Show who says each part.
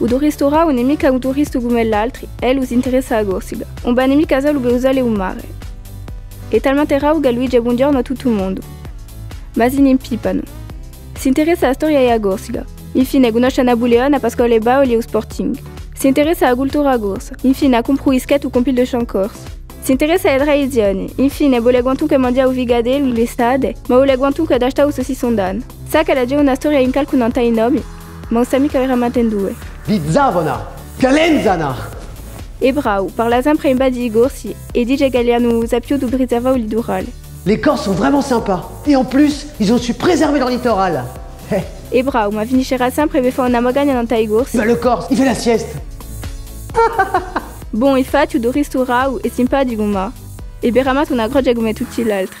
Speaker 1: do ristora un'emica un turisto come l'altri, us interessa a Gorsiga. Un banemi casal ube usale un mare. E talmente raro che Luigi è buongiorno a tutto il mondo. Ma si impipano. Si interessa a storia e a Gorsiga. Infine conosce a Buleone a Pasquale Baoli e o Sporting. Si interessa a cultura a Gorsa. Infine a compru isket o compil de chant corse. Si interessa a tradizioni. Infine vuole guantunque mangia o vigade o l'estate, ma vuole guantunque d'asta o saucisson d'âne. Sa che la una storia incalculante ai nomi, ma o sami che veramente in due.
Speaker 2: Bizzavona! Calenzana!
Speaker 1: E bravo, parla sempre in bas di Gorsi e dice che gli hanno sapio du preserva o litorale.
Speaker 2: Les Corses sont vraiment sympas. Et en plus, ils ont su préserver leur littoral.
Speaker 1: E bravo, ma finiscerà sempre per fare una magagna dans tai Gorsi.
Speaker 2: Bah le Corse, il fait la sieste.
Speaker 1: Bon, infatti, do ristorau e simpatico ma. E beramat una croce come tutti gli altri.